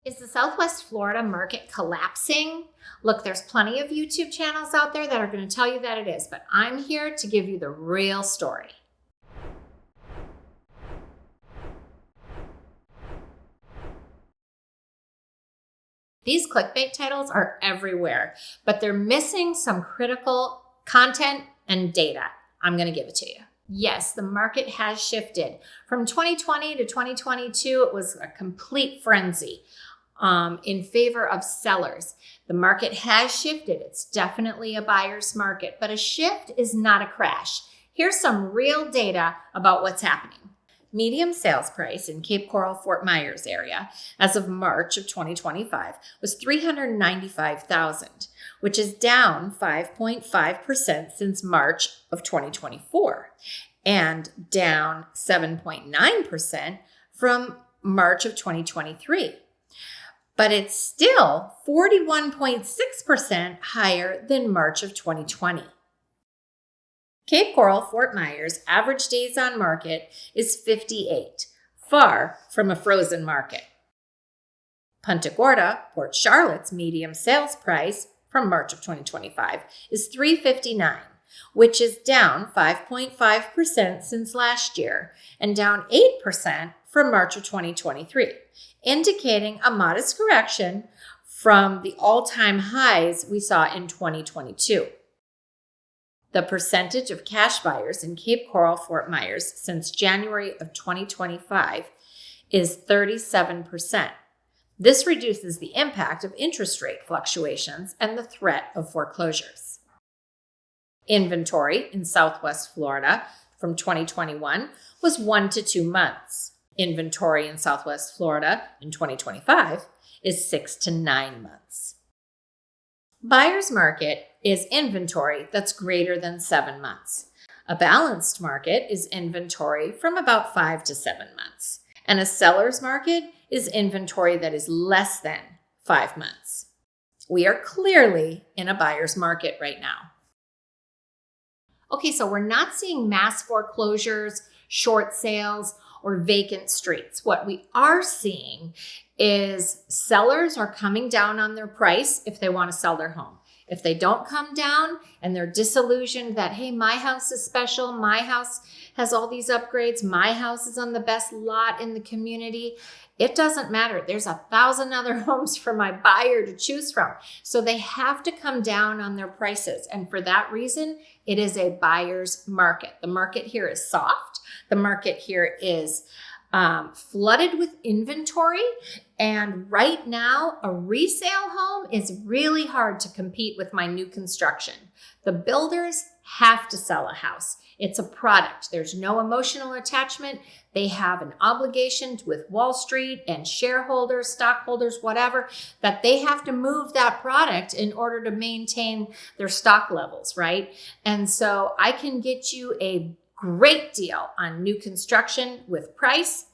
Is the Southwest Florida market collapsing? Look, there's plenty of YouTube channels out there that are going to tell you that it is, but I'm here to give you the real story. These clickbait titles are everywhere, but they're missing some critical content and data. I'm going to give it to you. Yes, the market has shifted. From 2020 to 2022, it was a complete frenzy in favor of sellers. The market has shifted. It's definitely a buyer's market, but a shift is not a crash. Here's some real data about what's happening. Median sales price in Cape Coral, Fort Myers area as of March of 2025 was $395,000, which is down 5.5% since March of 2024 and down 7.9% from March of 2023. But it's still 41.6% higher than March of 2020. Cape Coral, Fort Myers, average days on market is 58, far from a frozen market. Punta Gorda, Port Charlotte's median sales price from March of 2025 is $359, which is down 5.5% since last year and down 8% from March of 2023, indicating a modest correction from the all-time highs we saw in 2022. The percentage of cash buyers in Cape Coral, Fort Myers since January of 2025 is 37%. This reduces the impact of interest rate fluctuations and the threat of foreclosures. Inventory in Southwest Florida from 2021 was 1 to 2 months. Inventory in Southwest Florida in 2025 is 6 to 9 months. Buyer's market is inventory that's greater than 7 months. A balanced market is inventory from about 5 to 7 months. And a seller's market is inventory that is less than 5 months. We are clearly in a buyer's market right now. Okay, so we're not seeing mass foreclosures, short sales, or vacant streets. What we are seeing is sellers are coming down on their price if they want to sell their home. If they don't come down and they're disillusioned that, hey, my house is special, my house has all these upgrades, my house is on the best lot in the community, it doesn't matter. There's 1,000 other homes for my buyer to choose from. So they have to come down on their prices. And for that reason, it is a buyer's market. The market here is soft. The market here is flooded with inventory. And right now, a resale home is really hard to compete with my new construction. The builders have to sell a house. It's a product. There's no emotional attachment. They have an obligation with Wall Street and shareholders, stockholders, whatever, that they have to move that product in order to maintain their stock levels, right? And so I can get you a great deal on new construction with price,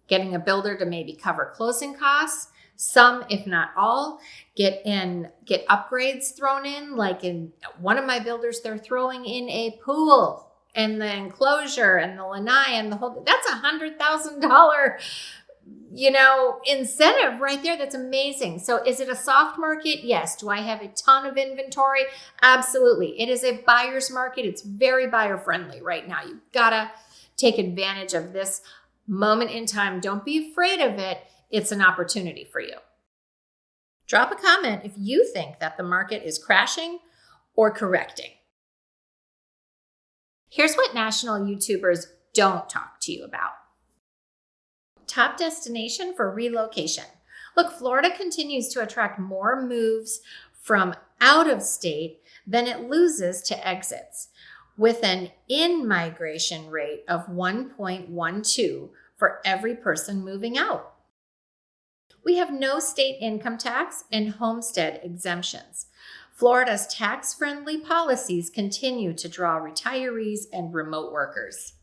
getting a builder to maybe cover closing costs. Some, if not all, get upgrades thrown in. Like in one of my builders, they're throwing in a pool and the enclosure and the lanai and the whole, that's $100,000, incentive right there. That's amazing. So is it a soft market? Yes. Do I have a ton of inventory? Absolutely. It is a buyer's market. It's very buyer friendly right now. You've got to take advantage of this moment in time. Don't be afraid of it. It's an opportunity for you. Drop a comment if you think that the market is crashing or correcting. Here's what national YouTubers don't talk to you about. Top destination for relocation. Look, Florida continues to attract more moves from out of state than it loses to exits, with an in-migration rate of 1.12 for every person moving out. We have no state income tax and homestead exemptions. Florida's tax-friendly policies continue to draw retirees and remote workers.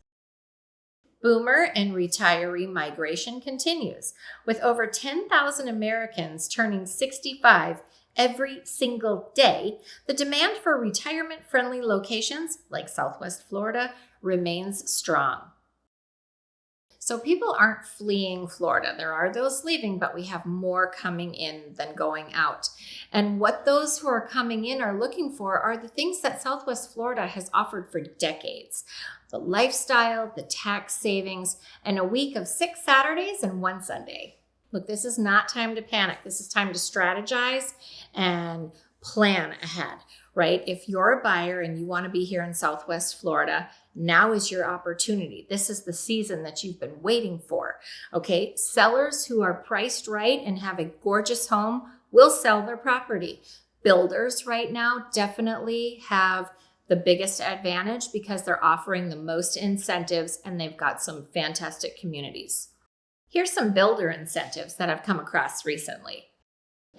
Boomer and retiree migration continues, with over 10,000 Americans turning 65 every single day. The demand for retirement-friendly locations like Southwest Florida remains strong. So people aren't fleeing Florida. There are those leaving, but we have more coming in than going out. And what those who are coming in are looking for are the things that Southwest Florida has offered for decades. The lifestyle, the tax savings, and a week of 6 Saturdays and 1 Sunday. Look, this is not time to panic. This is time to strategize and plan ahead, right? If you're a buyer and you want to be here in Southwest Florida, now is your opportunity. This is the season that you've been waiting for, okay? Sellers who are priced right and have a gorgeous home will sell their property. Builders right now definitely have the biggest advantage because they're offering the most incentives and they've got some fantastic communities. Here's some builder incentives that I've come across recently.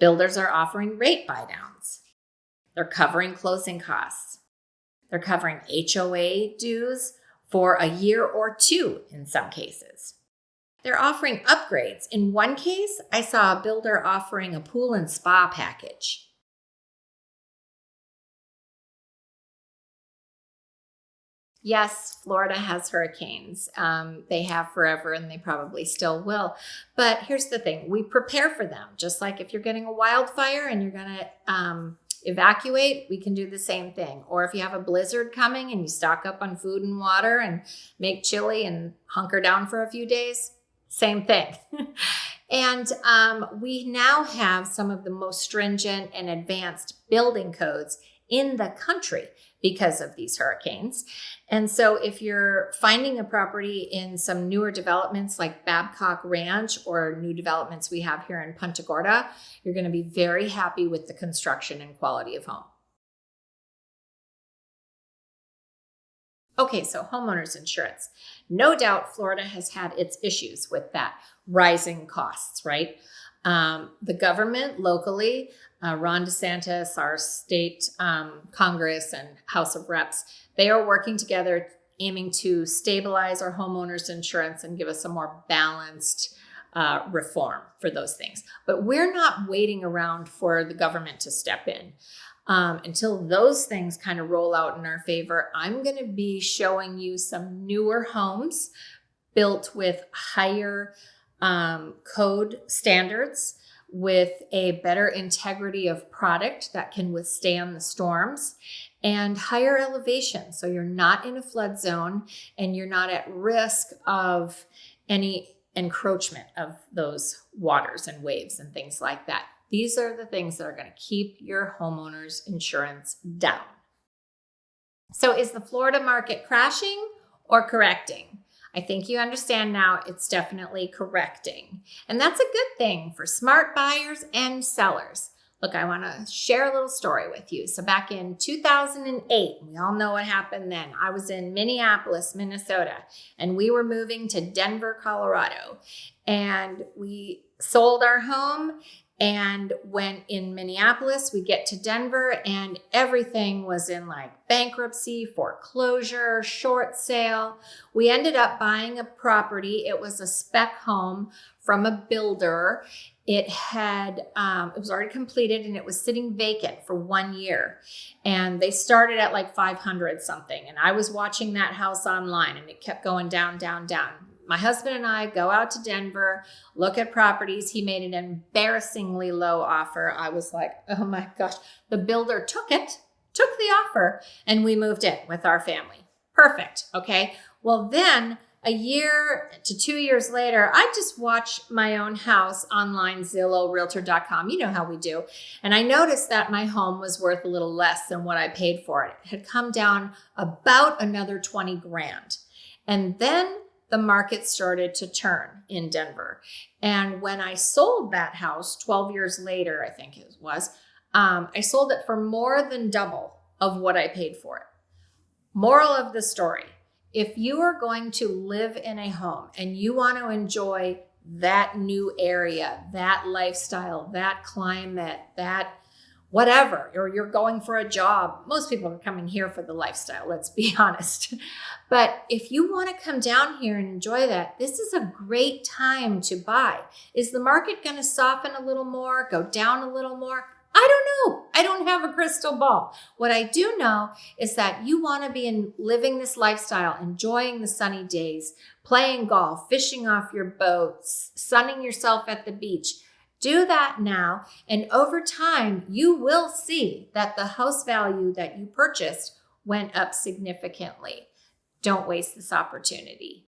Builders are offering rate buydowns. They're covering closing costs. They're covering HOA dues for a year or 2 in some cases. They're offering upgrades. In one case, I saw a builder offering a pool and spa package. Yes, Florida has hurricanes. They have forever and they probably still will. But here's the thing. We prepare for them. Just like if you're getting a wildfire and you're going to evacuate, we can do the same thing. Or if you have a blizzard coming and you stock up on food and water and make chili and hunker down for a few days, same thing. And we now have some of the most stringent and advanced building codes in the country because of these hurricanes. And so if you're finding a property in some newer developments like Babcock Ranch or new developments we have here in Punta Gorda, you're going to be very happy with the construction and quality of home. Okay, so homeowners insurance. No doubt Florida has had its issues with that rising costs, right? The government locally, Ron DeSantis, our state Congress and House of Reps, they are working together aiming to stabilize our homeowners insurance and give us a more balanced reform for those things. But we're not waiting around for the government to step in. Until those things kind of roll out in our favor, I'm going to be showing you some newer homes built with higher code standards, with a better integrity of product that can withstand the storms, and higher elevation. So you're not in a flood zone and you're not at risk of any encroachment of those waters and waves and things like that. These are the things that are going to keep your homeowner's insurance down. So is the Florida market crashing or correcting? I think you understand now it's definitely correcting. And that's a good thing for smart buyers and sellers. Look, I want to share a little story with you. So back in 2008, we all know what happened then. I was in Minneapolis, Minnesota, and we were moving to Denver, Colorado. And we sold our home and went in Minneapolis. We get to Denver and everything was in like bankruptcy, foreclosure, short sale. We ended up buying a property. It was a spec home from a builder. It was already completed and it was sitting vacant for 1 year. And they started at like 500 something. And I was watching that house online and it kept going down, down, down. My husband and I go out to Denver, look at properties. He made an embarrassingly low offer. I was like, oh my gosh. The builder took the offer, and we moved in with our family. Perfect. Okay. Well, then a year to 2 years later, I just watched my own house online, Zillow, Realtor.com. You know how we do. And I noticed that my home was worth a little less than what I paid for it. It had come down about another 20 grand. And then the market started to turn in Denver. And when I sold that house 12 years later, I think it was, I sold it for more than double of what I paid for it. Moral of the story, if you are going to live in a home and you want to enjoy that new area, that lifestyle, that climate, that whatever, or you're going for a job. Most people are coming here for the lifestyle, let's be honest. But if you want to come down here and enjoy that, this is a great time to buy. Is the market going to soften a little more, go down a little more? I don't know. I don't have a crystal ball. What I do know is that you want to be living this lifestyle, enjoying the sunny days, playing golf, fishing off your boats, sunning yourself at the beach. Do that now. And over time, you will see that the house value that you purchased went up significantly. Don't waste this opportunity.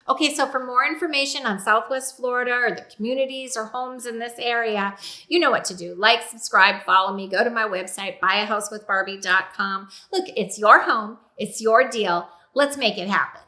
Okay, so for more information on Southwest Florida or the communities or homes in this area, you know what to do. Like, subscribe, follow me, go to my website, buyahousewithbarbie.com. Look, it's your home, it's your deal. Let's make it happen.